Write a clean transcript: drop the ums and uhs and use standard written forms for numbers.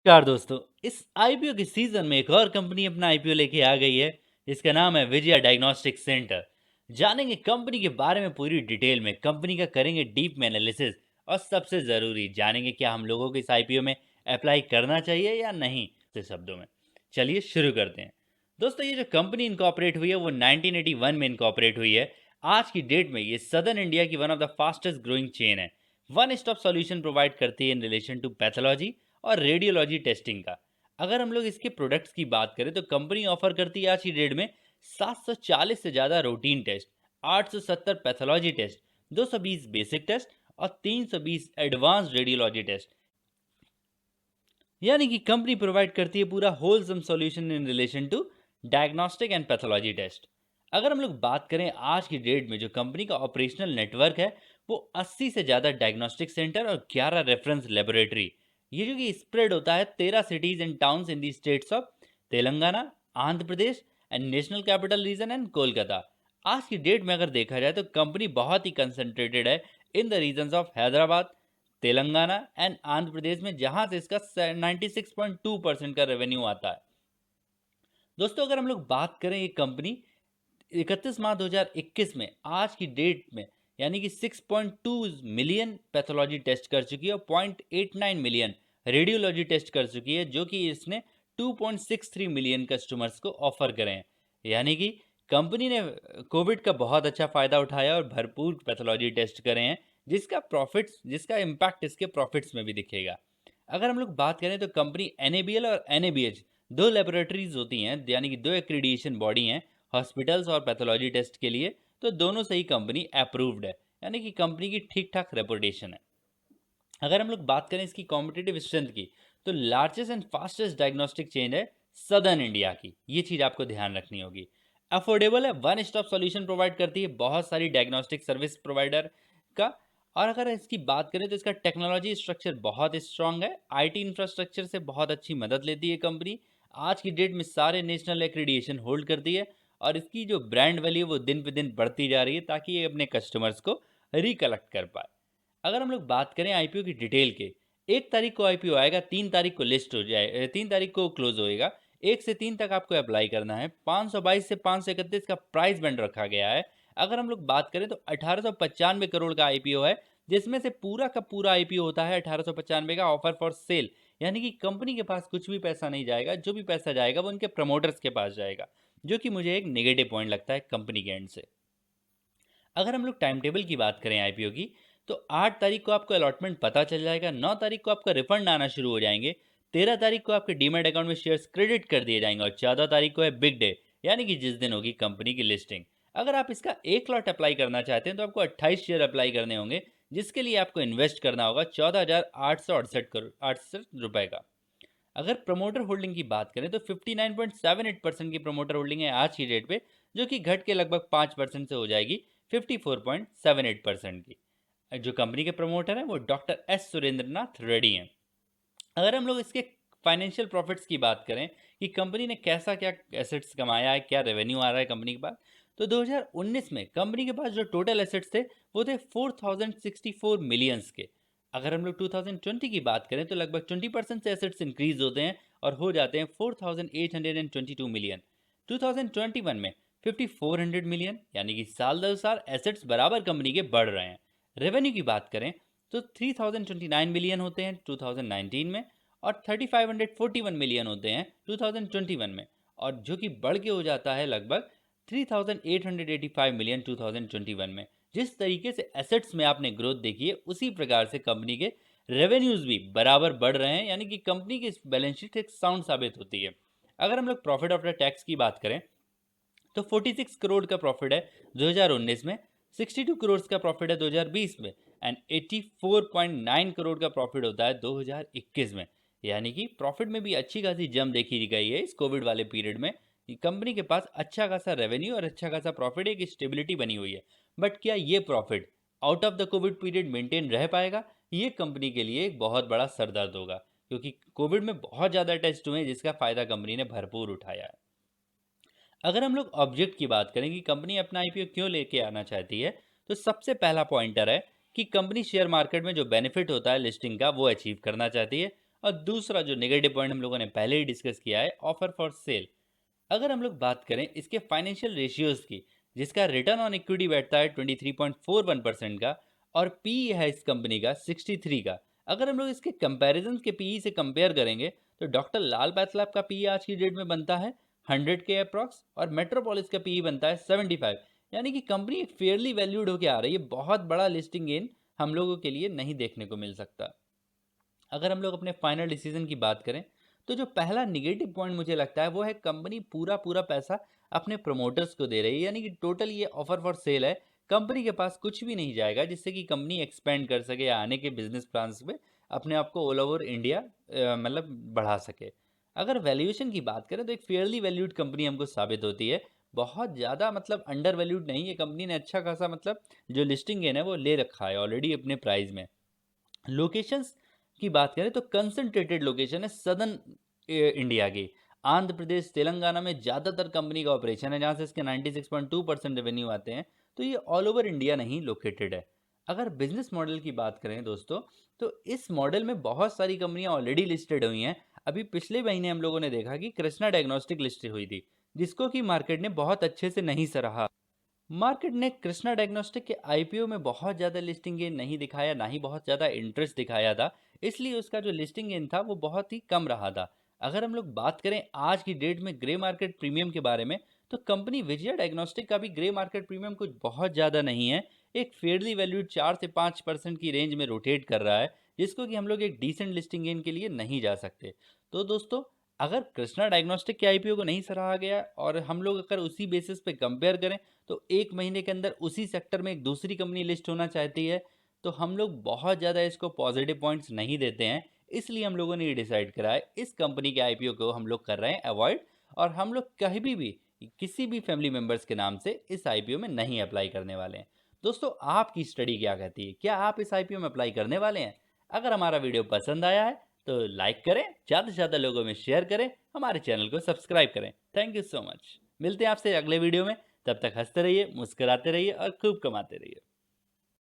नमस्कार दोस्तों। इस आईपीओ के सीजन में एक और कंपनी अपना आईपीओ लेके आ गई है। इसका नाम है विजया डायग्नोस्टिक सेंटर। जानेंगे कंपनी के बारे में पूरी डिटेल में, कंपनी का करेंगे डीप में एनालिसिस, और सबसे ज़रूरी जानेंगे क्या हम लोगों को इस आईपीओ में अप्लाई करना चाहिए या नहीं। से शब्दों में चलिए शुरू करते हैं। दोस्तों, ये जो कंपनी इनकॉर्पोरेट हुई है वो 1981 में इनकॉर्पोरेट हुई है। आज की डेट में ये सदर्न इंडिया की one of the fastest growing chain है। वन स्टॉप सॉल्यूशन प्रोवाइड करती है इन रिलेशन टू पैथोलॉजी और रेडियोलॉजी टेस्टिंग का। अगर हम लोग इसके प्रोडक्ट्स की बात करें तो कंपनी ऑफर करती है आज की डेट में 740 से ज़्यादा routine test, 870 pathology test, 220 basic test और 320 एडवांस रेडियोलॉजी टेस्ट। यानी कि कंपनी प्रोवाइड करती है पूरा wholesome solution in relation to diagnostic and pathology test. अगर हम लोग बात करें आज की डेट में जो कंपनी का ऑपरेशनल नेटवर्क है वो 80 से ज़्यादा डायग्नोस्टिक सेंटर और 11 रेफरेंस लेबोरेटरी, ये जो कि स्प्रेड होता है 13 cities and towns in the states of Telangana, Andhra Pradesh and national capital region and Kolkata. आज की डेट में अगर देखा जाए तो कंपनी बहुत ही कंसंट्रेटेड है in the regions of Hyderabad, Telangana and Andhra Pradesh में, जहां से इसका 96.2% का रेवेन्यू आता है। दोस्तों, अगर हम लोग बात करें ये कंपनी 31 मार्च 2021 में आज की डेट में यानी कि 6.2 मिलियन पैथोलॉजी टेस्ट कर चुकी है और 0.89 मिलियन रेडियोलॉजी टेस्ट कर चुकी है, जो कि इसने 2.63 मिलियन कस्टमर्स को ऑफर करे हैं। यानी कि कंपनी ने कोविड का बहुत अच्छा फ़ायदा उठाया और भरपूर पैथोलॉजी टेस्ट करे हैं, जिसका इम्पैक्ट इसके प्रॉफिट्स में भी दिखेगा। अगर हम लोग बात करें तो कंपनी एनएबीएल और एनएबीएच दो लेबोरेटरीज होती हैं, यानी कि दो एक्रीडिएशन बॉडी हैं हॉस्पिटल्स और पैथोलॉजी टेस्ट के लिए। तो दोनों से ही कंपनी अप्रूव्ड है, यानी कि कंपनी की ठीक ठाक रेपुटेशन है। अगर हम लोग बात करें इसकी कॉम्पिटिटिव स्ट्रेंथ की तो largest and fastest diagnostic chain है सदर्न इंडिया की। ये चीज़ आपको ध्यान रखनी होगी। अफोर्डेबल है, वन स्टॉप सॉल्यूशन प्रोवाइड करती है बहुत सारी डायग्नोस्टिक सर्विस प्रोवाइडर का। और अगर इसकी बात करें तो इसका टेक्नोलॉजी स्ट्रक्चर बहुत स्ट्रांग है। आईटी इंफ्रास्ट्रक्चर से बहुत अच्छी मदद लेती है कंपनी। आज की डेट में सारे नेशनल एक्रीडिएशन होल्ड करती है और इसकी जो ब्रांड वैल्यू वो दिन पे दिन बढ़ती जा रही है ताकि ये अपने कस्टमर्स को रिकलेक्ट कर पाए। अगर हम लोग बात करें आईपीओ की डिटेल के, 1 तारीख को आईपीओ आएगा, 3 तारीख को लिस्ट हो जाए, 3 तारीख को क्लोज होएगा। 1 से 3 तक आपको अप्लाई करना है। 522 से 531 का प्राइस बैंड रखा गया है। अगर हम लोग बात करें तो 1895 करोड़ का आईपीओ है, जिसमें से पूरा का पूरा आईपीओ होता है 1895 का ऑफर फॉर सेल। यानी कि कंपनी के पास कुछ भी पैसा नहीं जाएगा, जो भी पैसा जाएगा वो उनके प्रमोटर्स के पास जाएगा, जो कि मुझे एक नेगेटिव पॉइंट लगता है कंपनी के एंड से। अगर हम लोग टाइम टेबल की बात करें आईपीओ की तो 8 तारीख को आपको अलॉटमेंट पता चल जाएगा, 9 तारीख को आपका रिफंड आना शुरू हो जाएंगे, 13 तारीख को आपके डीमेट अकाउंट में शेयर्स क्रेडिट कर दिए जाएंगे और 14 तारीख को है बिग डे, यानी कि जिस दिन होगी कंपनी की लिस्टिंग। अगर आप इसका एक लॉट अप्लाई करना चाहते हैं तो आपको 28 शेयर अप्लाई करने होंगे, जिसके लिए आपको इन्वेस्ट करना होगा 14,868 रुपए का। अगर प्रमोटर होल्डिंग की बात करें तो 59.78% की प्रमोटर होल्डिंग है आज की डेट पे, जो कि घट के लगभग 5% से हो जाएगी 54.78% की। जो कंपनी के प्रमोटर हैं वो डॉक्टर एस सुरेंद्रनाथ रेड्डी हैं। अगर हम लोग इसके फाइनेंशियल प्रॉफिट्स की बात करें कि कंपनी ने कैसा क्या एसेट्स कमाया है, क्या रेवेन्यू आ रहा है कंपनी के पास, तो 2019 में कंपनी के पास जो टोटल एसेट्स थे वो थे 4064 मिलियंस के। अगर हम लोग 2020 की बात करें तो लगभग 20% से एसेट्स इंक्रीज होते हैं और हो जाते हैं 4822 मिलियन। 2021 में 5400 मिलियन, यानी कि साल दर साल एसेट्स बराबर कंपनी के बढ़ रहे हैं। रेवेन्यू की बात करें तो 3029 मिलियन होते हैं 2019 में और 3541 मिलियन होते हैं 2021 में, और जो कि बढ़ के हो जाता है लगभग 3885 मिलियन 2021 में। जिस तरीके से एसेट्स में आपने ग्रोथ देखी है उसी प्रकार से कंपनी के रेवेन्यूज भी बराबर बढ़ रहे हैं, यानी कि कंपनी की बैलेंस शीट एक साउंड साबित होती है। अगर हम लोग प्रॉफिट आफ्टर टैक्स की बात करें तो 46 करोड़ का प्रॉफिट है 2019 में, 62 करोड़ का प्रॉफिट है 2020 में एंड 84.9 करोड़ का प्रॉफिट होता है 2021 में। यानी कि प्रॉफिट में भी अच्छी खासी जंप देखी गई है इस कोविड वाले पीरियड में। कंपनी के पास अच्छा खासा रेवेन्यू और अच्छा खासा प्रॉफिट, एक स्टेबिलिटी बनी हुई है। बट क्या ये profit out of the Covid period maintain रह पाएगा? ये कंपनी के लिए एक बहुत बड़ा सरदर्द होगा, क्योंकि कोविड में बहुत ज़्यादा टेस्ट हुए हैं जिसका फ़ायदा कंपनी ने भरपूर उठाया है। अगर हम लोग ऑब्जेक्ट की बात करें कि कंपनी अपना आईपीओ क्यों लेके आना चाहती है, तो सबसे पहला पॉइंटर है कि कंपनी शेयर मार्केट में जो बेनिफिट होता है लिस्टिंग का वो अचीव करना चाहती है। और दूसरा जो नेगेटिव पॉइंट हम लोगों ने पहले ही डिस्कस किया है, ऑफर फॉर सेल। अगर हम लोग बात करें इसके फाइनेंशियल रेशियोज की, जिसका रिटर्न ऑन इक्विटी बैठता है 23.41% का, और पी है इस कंपनी का 63 का। अगर हम लोग इसके कंपैरिजन के पीई से कंपेयर करेंगे तो डॉक्टर लाल पैथलैब का पीई आज की डेट में बनता है 100 के अप्रॉक्स, और मेट्रोपोलिस का पीई बनता है 75। यानी कि कंपनी एक फेयरली वैल्यूड होकर आ रही है। बहुत बड़ा लिस्टिंग गेन हम लोगों के लिए नहीं देखने को मिल सकता। अगर हम लोग अपने फाइनल डिसीजन की बात करें तो जो पहला निगेटिव पॉइंट मुझे लगता है वो है, कंपनी पूरा पूरा पैसा अपने प्रमोटर्स को दे रही है। यानी कि टोटल ये ऑफर फॉर सेल है, कंपनी के पास कुछ भी नहीं जाएगा जिससे कि कंपनी एक्सपेंड कर सके या आने के बिजनेस प्लान्स पे अपने आप को ऑल ओवर इंडिया मतलब बढ़ा सके। अगर वैल्यूएशन की बात करें तो एक फेयरली वैल्यूड कंपनी हमको साबित होती है। बहुत ज़्यादा मतलब अंडर वैल्यूड नहीं है कंपनी ने, अच्छा खासा मतलब जो लिस्टिंग गेन है वो ले रखा है ऑलरेडी अपने प्राइस में। लोकेशंस की बात करें तो कंसंट्रेटेड लोकेशन है सदर्न इंडिया की। आंध्र प्रदेश तेलंगाना में ज़्यादातर कंपनी का ऑपरेशन है, जहाँ से इसके 96.2% रेवेन्यू आते हैं। तो ये ऑल ओवर इंडिया नहीं लोकेटेड है। अगर बिजनेस मॉडल की बात करें दोस्तों, तो इस मॉडल में बहुत सारी कंपनियां ऑलरेडी लिस्टेड हुई हैं। अभी पिछले महीने हम लोगों ने देखा कि कृष्णा डायग्नोस्टिक लिस्ट हुई थी, जिसको कि मार्केट ने बहुत अच्छे से नहीं सराहा। मार्केट ने कृष्णा डायग्नोस्टिक के आईपीओ में बहुत ज़्यादा लिस्टिंग गेन नहीं दिखाया, ना ही बहुत ज़्यादा इंटरेस्ट दिखाया था। इसलिए उसका जो लिस्टिंग गेन था वो बहुत ही कम रहा था। अगर हम लोग बात करें आज की डेट में ग्रे मार्केट प्रीमियम के बारे में, तो कंपनी विजया डायग्नोस्टिक का भी ग्रे मार्केट प्रीमियम कुछ बहुत ज़्यादा नहीं है। एक फेयरली वैल्यूड 4 से 5% की रेंज में रोटेट कर रहा है, जिसको कि हम लोग एक डिसेंट लिस्टिंग गेन के लिए नहीं जा सकते। तो दोस्तों, अगर कृष्णा डायग्नोस्टिक के आईपीओ को नहीं सराहा गया और हम लोग अगर उसी बेसिस पे कंपेयर करें तो एक महीने के अंदर उसी सेक्टर में एक दूसरी कंपनी लिस्ट होना चाहती है, तो हम लोग बहुत ज़्यादा इसको पॉजिटिव पॉइंट्स नहीं देते हैं। इसलिए हम लोगों ने ये डिसाइड करा है इस कंपनी के आईपीओ को हम लोग कर रहे हैं अवॉइड, और हम लोग कहीं भी किसी भी फैमिली मेम्बर्स के नाम से इस आईपीओ में नहीं अप्लाई करने वाले हैं। दोस्तों, आपकी स्टडी क्या कहती है? क्या आप इस आईपीओ में अप्लाई करने वाले हैं? अगर हमारा वीडियो पसंद आया है तो लाइक करें, ज़्यादा से ज़्यादा लोगों में शेयर करें, हमारे चैनल को सब्सक्राइब करें। Thank you so much. मिलते हैं आपसे अगले वीडियो में। तब तक हंसते रहिए, मुस्कुराते रहिए और खूब कमाते रहिए।